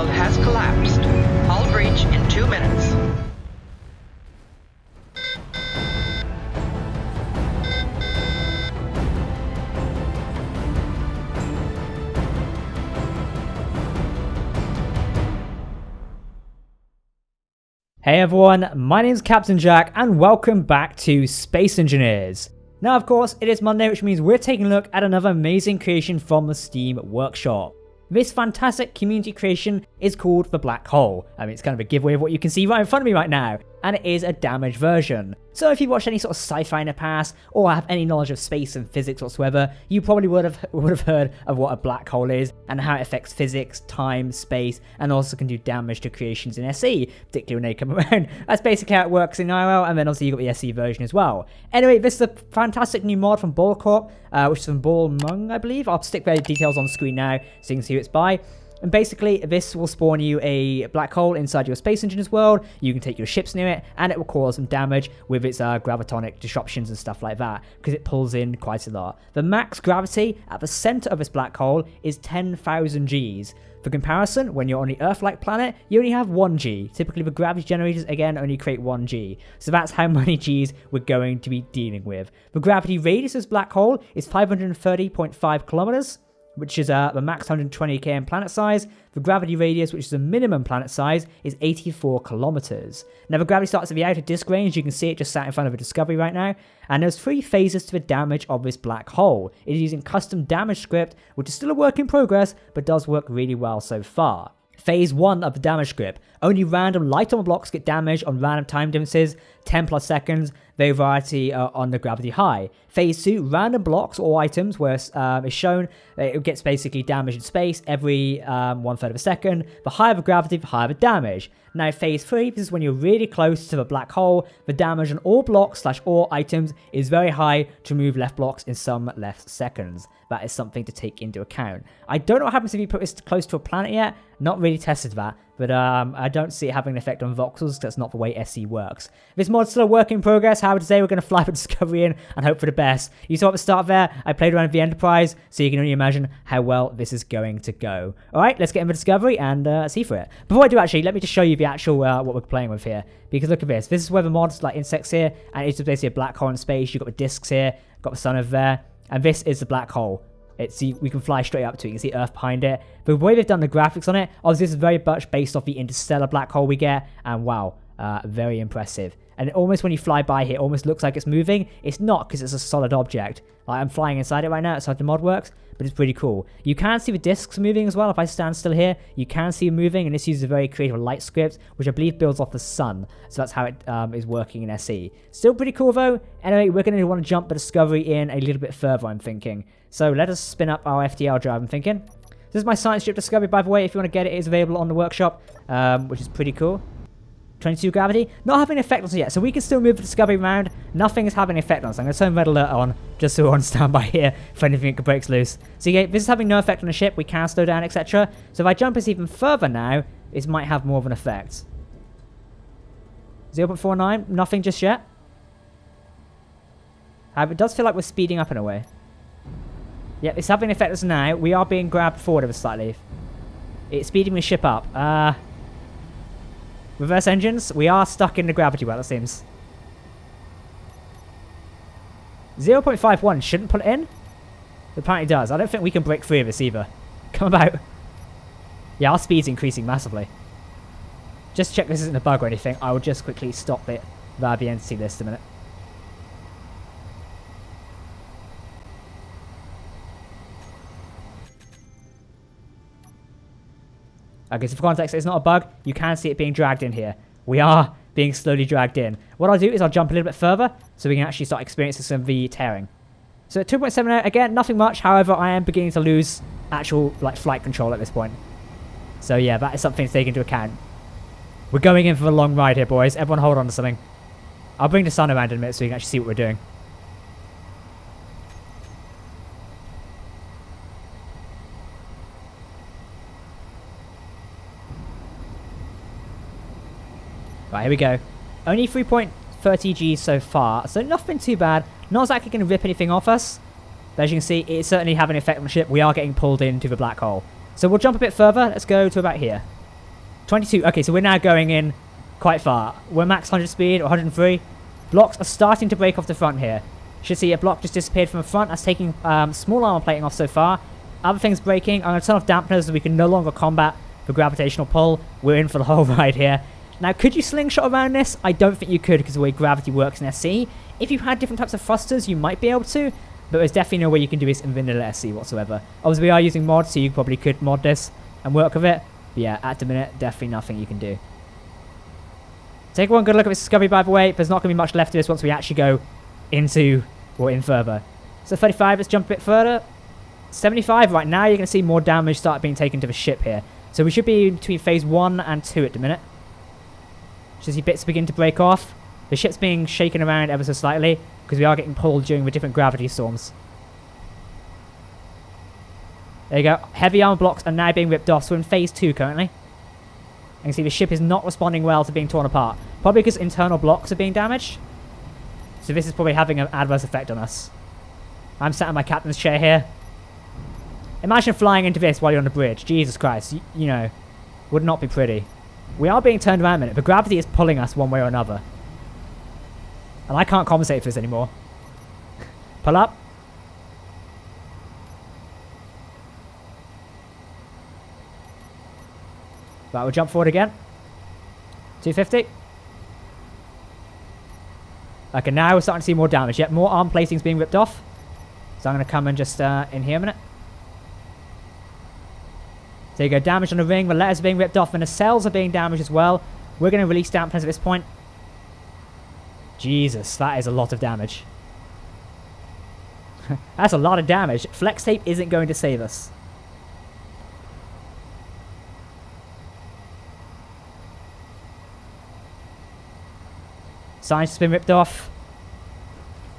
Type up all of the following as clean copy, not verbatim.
field has collapsed. Hull breach in 2 minutes. Hey everyone, my name is Captain Jack and welcome back to Space Engineers. Now of course it is Monday, which means we're taking a look at another amazing creation from the Steam Workshop. This fantastic community creation is called the Black Hole. I mean, it's kind of a giveaway of what you can see right in front of me right now, and it is a damaged version. So if you've watched any sort of sci-fi in the past, or have any knowledge of space and physics whatsoever, you probably would have heard of what a black hole is, and how it affects physics, time, space, and also can do damage to creations in SE, particularly when they come around. That's basically how it works in IRL, and then obviously you've got the SE version as well. Anyway, this is a fantastic new mod from Ball Corp, which is from Ball Mung, I believe. I'll stick their details on the screen now, so you can see who it's by. And basically, this will spawn you a black hole inside your Space Engineers world. You can take your ships near it, and it will cause some damage with its gravitonic disruptions and stuff like that, because it pulls in quite a lot. The max gravity at the center of this black hole is 10,000 Gs. For comparison, when you're on the Earth-like planet, you only have 1 G. Typically, the gravity generators, again, only create 1 G. So that's how many Gs we're going to be dealing with. The gravity radius of this black hole is 530.5 kilometers. Which is the max 120 km planet size. The gravity radius, which is the minimum planet size, is 84 kilometers. Now the gravity starts at the outer disk range. You can see it just sat in front of a Discovery right now. And there's 3 phases to the damage of this black hole. It is using custom damage script, which is still a work in progress, but does work really well so far. Phase 1 of the damage script. Only random light armor blocks get damaged on random time differences, 10 plus seconds, very variety on the gravity high. Phase 2, random blocks or items where it's shown it gets basically damaged in space every 1/3 of a second. The higher the gravity, the higher the damage. Now phase 3, this is when you're really close to the black hole. The damage on all blocks / all items is very high to remove left blocks in some less seconds. That is something to take into account. I don't know what happens if you put this close to a planet yet. Not really tested that. But I don't see it having an effect on voxels, because that's not the way SE works. This mod's still a work in progress. However, today we're going to fly the Discovery in and hope for the best. You saw at the start there, I played around with the Enterprise, so you can only imagine how well this is going to go. Alright, let's get in the Discovery and see for it. Before I do actually, let me just show you the actual what we're playing with here. Because look at this. This is where the mod's like insects here, and it's basically a black hole in space. You've got the discs here, got the sun over there, and this is the black hole. We can fly straight up to it. You can see Earth behind it. The way they've done the graphics on it, obviously this is very much based off the interstellar black hole we get. And wow, very impressive. And almost when you fly by here, it almost looks like it's moving. It's not, because it's a solid object. Like I'm flying inside it right now. That's how the mod works. But it's pretty cool. You can see the discs moving as well. If I stand still here, you can see them moving. And this uses a very creative light script, which I believe builds off the sun. So that's how it is working in SE. Still pretty cool though. Anyway, we're going to want to jump the Discovery in a little bit further, I'm thinking. So let us spin up our FTL drive, I'm thinking. This is my science ship Discovery, by the way. If you want to get it, it's available on the workshop, which is pretty cool. 22 gravity. Not having an effect on us yet, so we can still move the Discovery around. Nothing is having an effect on us. I'm going to turn red alert on, just so we're on standby here if anything breaks loose. So yeah, this is having no effect on the ship. We can slow down, etc. So if I jump this even further now, this might have more of an effect. 0.49, nothing just yet. It does feel like we're speeding up in a way. Yeah, it's having an effect on us now. We are being grabbed forward ever slightly. It's speeding the ship up. Reverse engines. We are stuck in the gravity well, it seems. 0.51 shouldn't pull it in. It apparently does. I don't think we can break free of this either. Come about. Yeah, our speed's increasing massively. Just check this isn't a bug or anything. I will just quickly stop it via the entity list a minute. Okay, so for context, it's not a bug. You can see it being dragged in here. We are being slowly dragged in. What I'll do is I'll jump a little bit further so we can actually start experiencing some of the tearing. So at 2.7, again, nothing much. However, I am beginning to lose actual flight control at this point. So yeah, that is something to take into account. We're going in for a long ride here, boys. Everyone hold on to something. I'll bring the sun around in a minute so you can actually see what we're doing. Right, here we go. Only 3.30 G so far, so nothing too bad. Not exactly going to rip anything off us. But as you can see, it's certainly having an effect on the ship. We are getting pulled into the black hole. So we'll jump a bit further. Let's go to about here. 22. Okay, so we're now going in quite far. We're max 100 speed, or 103. Blocks are starting to break off the front here. Should see a block just disappeared from the front. That's taking small armor plating off so far. Other things breaking. I'm going to turn off dampeners so we can no longer combat the gravitational pull. We're in for the whole ride here. Now, could you slingshot around this? I don't think you could because of the way gravity works in SC. If you had different types of thrusters, you might be able to, but there's definitely no way you can do this in vanilla SC whatsoever. Obviously, we are using mods, so you probably could mod this and work with it. But yeah, at the minute, definitely nothing you can do. Take one good look at this discovery, by the way. There's not going to be much left of this once we actually go into, or in further. So 35, let's jump a bit further. 75, right now you're going to see more damage start being taken to the ship here. So we should be between phase 1 and 2 at the minute. Should see bits begin to break off. The ship's being shaken around ever so slightly because we are getting pulled during the different gravity storms. There you go. Heavy armor blocks are now being ripped off, so we're in phase 2 currently. You can see the ship is not responding well to being torn apart. Probably because internal blocks are being damaged. So this is probably having an adverse effect on us. I'm sat in my captain's chair here. Imagine flying into this while you're on the bridge. Jesus Christ. You know, would not be pretty. We are being turned around a minute, but gravity is pulling us one way or another. And I can't compensate for this anymore. Pull up. Right, we'll jump forward again. 250. Okay, now we're starting to see more damage. Yep, more arm platings being ripped off. So I'm going to come and just in here a minute. There you go, damage on the ring. The letters are being ripped off and the cells are being damaged as well. We're going to release dampeners at this point. Jesus, that is a lot of damage. That's a lot of damage. Flex tape isn't going to save us. Signs has been ripped off.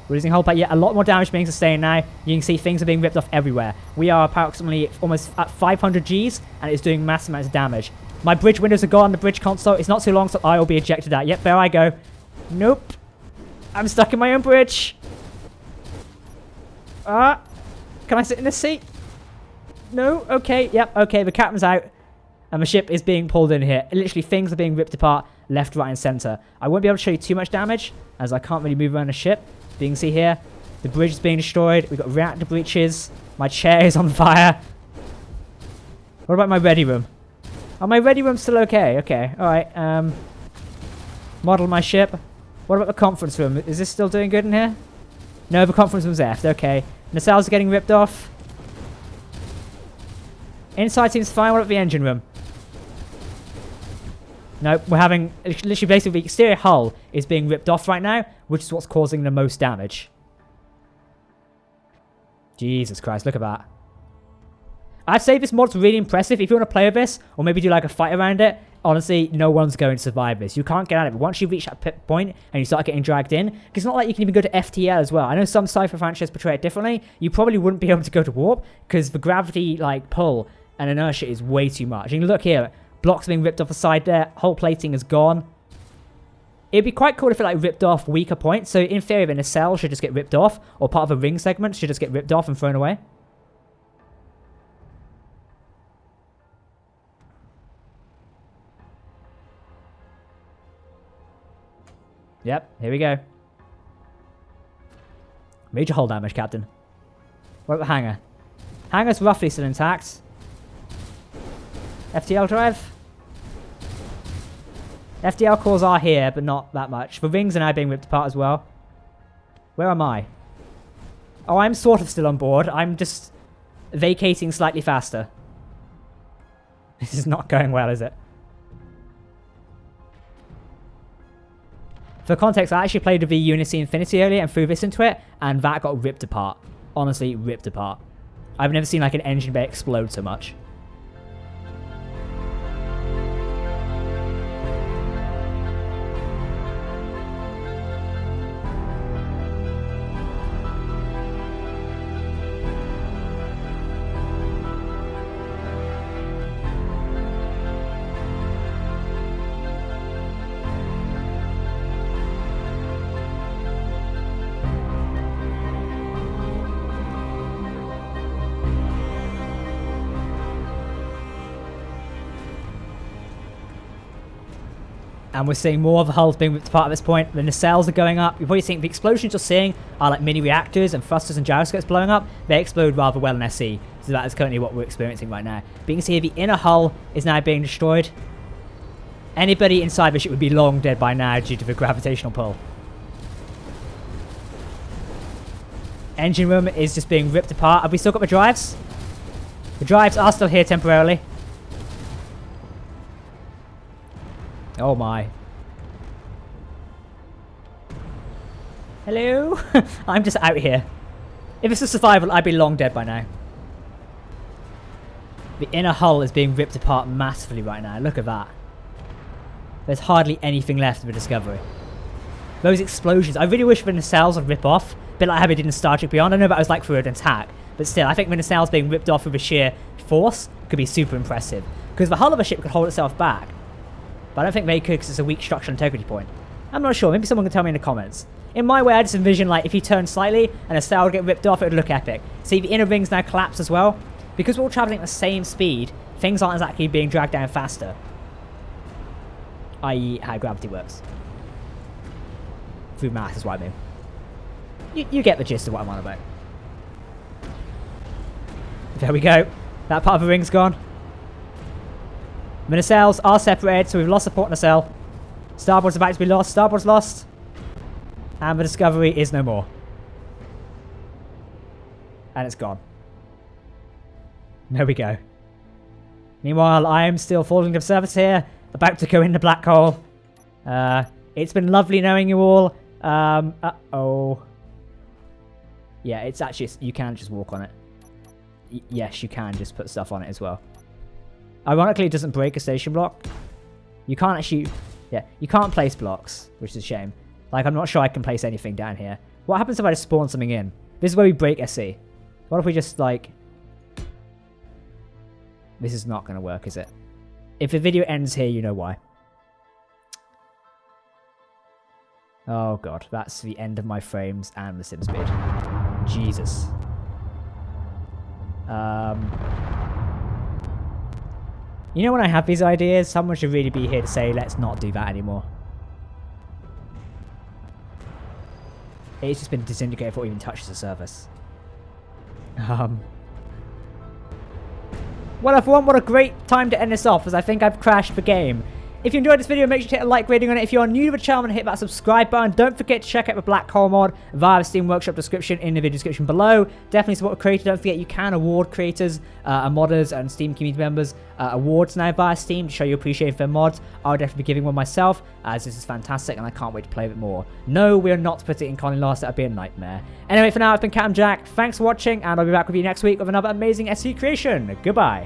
We're losing hull, but yeah, a lot more damage being sustained now. You can see things are being ripped off everywhere. We are approximately almost at 500 Gs, and it's doing massive amounts of damage. My bridge windows are gone, the bridge console. It's not too long, so I will be ejected out. Yep, there I go. Nope. I'm stuck in my own bridge. Can I sit in this seat? No? Okay, yep, okay, the captain's out. And the ship is being pulled in here. Literally, things are being ripped apart left, right, and center. I won't be able to show you too much damage, as I can't really move around the ship. But you can see here, the bridge is being destroyed. We've got reactor breaches. My chair is on fire. What about my ready room? Oh, my ready room's still okay. Okay, alright. Model my ship. What about the conference room? Is this still doing good in here? No, the conference room's left. Okay. Nacelles are getting ripped off. Inside seems fine. What about the engine room? Nope, we're having... Literally, basically, the exterior hull is being ripped off right now, which is what's causing the most damage. Jesus Christ, look at that. I'd say this mod's really impressive. If you want to play with this, or maybe do like a fight around it, honestly, no one's going to survive this. You can't get out of it. Once you reach that point and you start getting dragged in, it's not like you can even go to FTL as well. I know some sci-fi franchises portray it differently. You probably wouldn't be able to go to warp, because the gravity, like, pull and inertia is way too much. You can look here. Blocks being ripped off the side there. Whole plating is gone. It'd be quite cool if it like ripped off weaker points. So in theory, the nacelle should just get ripped off, or part of a ring segment should just get ripped off and thrown away. Yep, here we go. Major hull damage, Captain. What about the hangar? Hangar's roughly still intact. FTL drive. FTL cores are here, but not that much. The rings are now being ripped apart as well. Where am I? Oh, I'm sort of still on board. I'm just vacating slightly faster. This is not going well, is it? For context, I actually played with the Unity Infinity earlier and threw this into it, and that got ripped apart. Honestly, ripped apart. I've never seen like an engine bay explode so much. And we're seeing more of the hulls being ripped apart at this point. The nacelles are going up. You're probably seeing the explosions you're seeing are like mini reactors and thrusters and gyroscopes blowing up. They explode rather well in SE. So that is currently what we're experiencing right now. But you can see the inner hull is now being destroyed. Anybody inside the ship would be long dead by now due to the gravitational pull. Engine room is just being ripped apart. Have we still got the drives? The drives are still here temporarily. Oh my. Hello? I'm just out here. If it's a survival, I'd be long dead by now. The inner hull is being ripped apart massively right now. Look at that. There's hardly anything left of the Discovery. Those explosions. I really wish the nacelles would rip off. A bit like how they did in Star Trek Beyond. I know that was like through an attack. But still, I think the nacelles being ripped off with a sheer force could be super impressive. Because the hull of a ship could hold itself back. But I don't think they could because it's a weak structural integrity point. I'm not sure. Maybe someone can tell me in the comments. In my way, I just envision like if you turn slightly and a sail would get ripped off, it would look epic. See, the inner rings now collapse as well. Because we're all traveling at the same speed, things aren't exactly being dragged down faster. I.e. how gravity works. Through math is what I mean. You get the gist of what I'm on about. There we go. That part of the ring's gone. The nacelles are separated, so we've lost support nacelle. Starboard's about to be lost. Starboard's lost. And the Discovery is no more. And it's gone. There we go. Meanwhile, I am still falling to the surface here. About to go in the black hole. It's been lovely knowing you all. Uh-oh. Yeah, it's actually... You can just walk on it. Yes, you can just put stuff on it as well. Ironically, it doesn't break a station block. You can't actually... Yeah, you can't place blocks, which is a shame. Like, I'm not sure I can place anything down here. What happens if I just spawn something in? This is where we break SE. What if we just, like... This is not going to work, is it? If the video ends here, you know why. Oh, God. That's the end of my frames and the sim speed. Jesus. You know when I have these ideas, someone should really be here to say, let's not do that anymore. It's just been disintegrated before it even touches the surface. Well, everyone, what a great time to end this off, as I think I've crashed the game. If you enjoyed this video, make sure to hit a like rating on it. If you are new to the channel, hit that subscribe button. Don't forget to check out the Black Hole mod via the Steam Workshop description in the video description below. Definitely support a creator. Don't forget you can award creators and modders and Steam community members awards now via Steam to show you appreciation for their mods. I'll definitely be giving one myself, as this is fantastic and I can't wait to play with it more. No, we are not putting it in Colony Lost. That would be a nightmare. Anyway, for now, I've been Captain Jack. Thanks for watching, and I'll be back with you next week with another amazing SE creation. Goodbye.